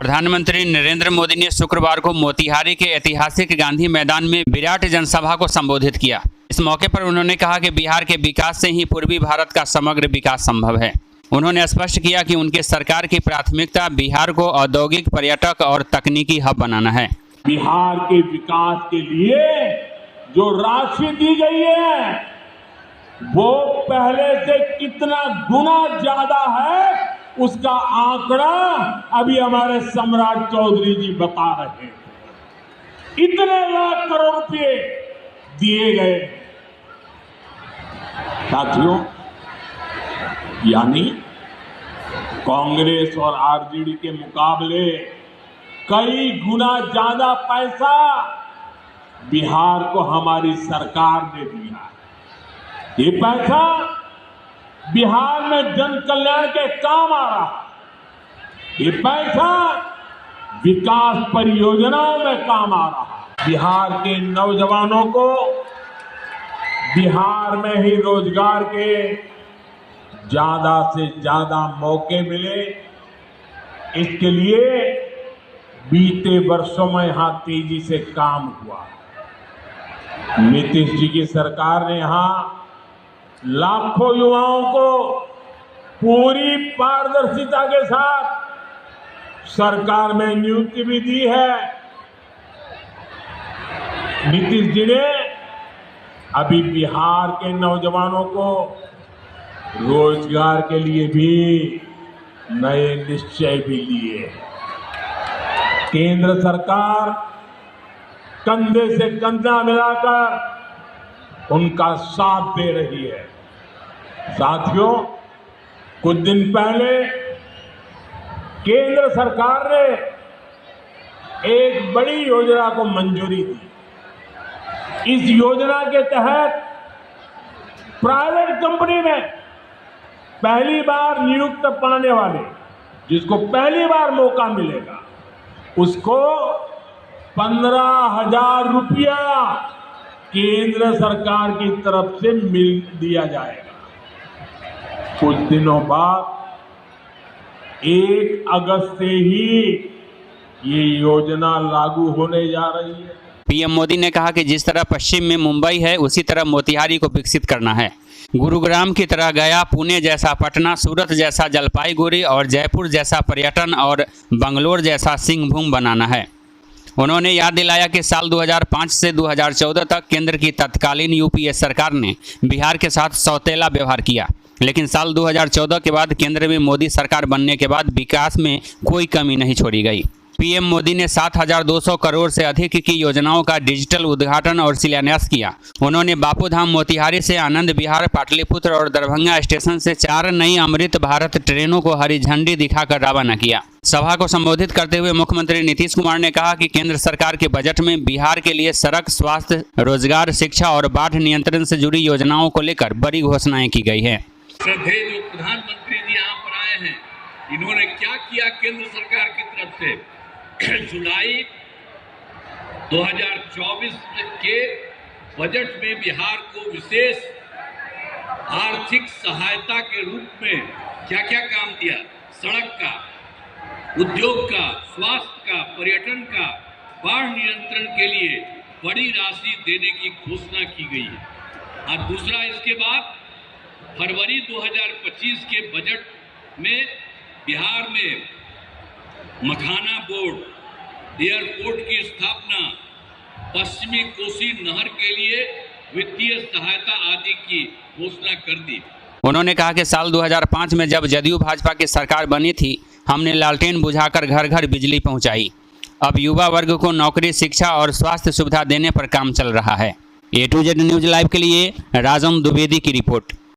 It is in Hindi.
प्रधानमंत्री नरेंद्र मोदी ने शुक्रवार को मोतिहारी के ऐतिहासिक गांधी मैदान में विराट जनसभा को संबोधित किया। इस मौके पर उन्होंने कहा कि बिहार के विकास से ही पूर्वी भारत का समग्र विकास संभव है। उन्होंने स्पष्ट किया कि उनके सरकार की प्राथमिकता बिहार को औद्योगिक, पर्यटक और तकनीकी हब बनाना है। बिहार के विकास के लिए जो राशि दी गई है वो पहले से कितना गुना ज्यादा है, उसका आंकड़ा अभी हमारे सम्राट चौधरी जी बता रहे हैं। इतने लाख करोड़ रुपए दिए गए। साथियों, यानी कांग्रेस और आरजेडी के मुकाबले कई गुना ज्यादा पैसा बिहार को हमारी सरकार ने दिया। ये पैसा बिहार में जन कल्याण के काम आ रहा है। ये पैसा विकास परियोजनाओं में काम आ रहा है। बिहार के नौजवानों को बिहार में ही रोजगार के ज्यादा से ज्यादा मौके मिले, इसके लिए बीते वर्षों में यहां तेजी से काम हुआ। नीतीश जी की सरकार ने यहां लाखों युवाओं को पूरी पारदर्शिता के साथ सरकार में नियुक्ति भी दी है। नीतीश जी ने अभी बिहार के नौजवानों को रोजगार के लिए भी नए निश्चय भी लिए। केंद्र सरकार कंधे से कंधा मिलाकर उनका साथ दे रही है। साथियों, कुछ दिन पहले केंद्र सरकार ने एक बड़ी योजना को मंजूरी दी। इस योजना के तहत प्राइवेट कंपनी में पहली बार नियुक्त पाने वाले, जिसको पहली बार मौका मिलेगा, उसको 15,000 रुपया केंद्र सरकार की तरफ से मिल दिया जाएगा। कुछ दिनों बाद 1 अगस्त से ही ये योजना लागू होने जा रही है। पीएम मोदी ने कहा कि जिस तरह पश्चिम में मुंबई है, उसी तरह मोतिहारी को विकसित करना है। गुरुग्राम की तरह गया, पुणे जैसा पटना, सूरत जैसा जलपाईगुड़ी और जयपुर जैसा पर्यटन और बंगलोर जैसा सिंहभूम बनाना है। उन्होंने याद दिलाया कि साल 2005 से 2014 तक केंद्र की तत्कालीन यूपीए सरकार ने बिहार के साथ सौतेला व्यवहार किया, लेकिन साल 2014 के बाद केंद्र में मोदी सरकार बनने के बाद विकास में कोई कमी नहीं छोड़ी गई। पीएम मोदी ने 7,200 करोड़ से अधिक की योजनाओं का डिजिटल उद्घाटन और शिलान्यास किया। उन्होंने बापूधाम मोतिहारी से आनंद विहार, पाटलिपुत्र और दरभंगा स्टेशन से 4 नई अमृत भारत ट्रेनों को हरी झंडी दिखाकर रवाना किया। सभा को संबोधित करते हुए मुख्यमंत्री नीतीश कुमार ने कहा कि केंद्र सरकार के बजट में बिहार के लिए सड़क, स्वास्थ्य, रोजगार, शिक्षा और बाढ़ नियंत्रण से जुड़ी योजनाओं को लेकर बड़ी घोषणाएं की गई है। श्रद्धेय जो प्रधानमंत्री जी यहाँ पर आए हैं, इन्होंने क्या किया केंद्र सरकार की तरफ से? जुलाई 2024 के बजट में बिहार को विशेष आर्थिक सहायता के रूप में क्या क्या काम दिया? सड़क का, उद्योग का, स्वास्थ्य का, पर्यटन का, बाढ़ नियंत्रण के लिए बड़ी राशि देने की घोषणा की गई है। और दूसरा, इसके बाद फरवरी 2025 के बजट में बिहार में मखाना बोर्ड, एयरपोर्ट की स्थापना, पश्चिमी कोसी नहर के लिए वित्तीय सहायता आदि की घोषणा कर दी। उन्होंने कहा कि साल 2005 में जब जदयू भाजपा की सरकार बनी थी, हमने लालटेन बुझाकर घर घर बिजली पहुंचाई। अब युवा वर्ग को नौकरी, शिक्षा और स्वास्थ्य सुविधा देने पर काम चल रहा है। A to Z news live के लिए राजम द्विवेदी की रिपोर्ट।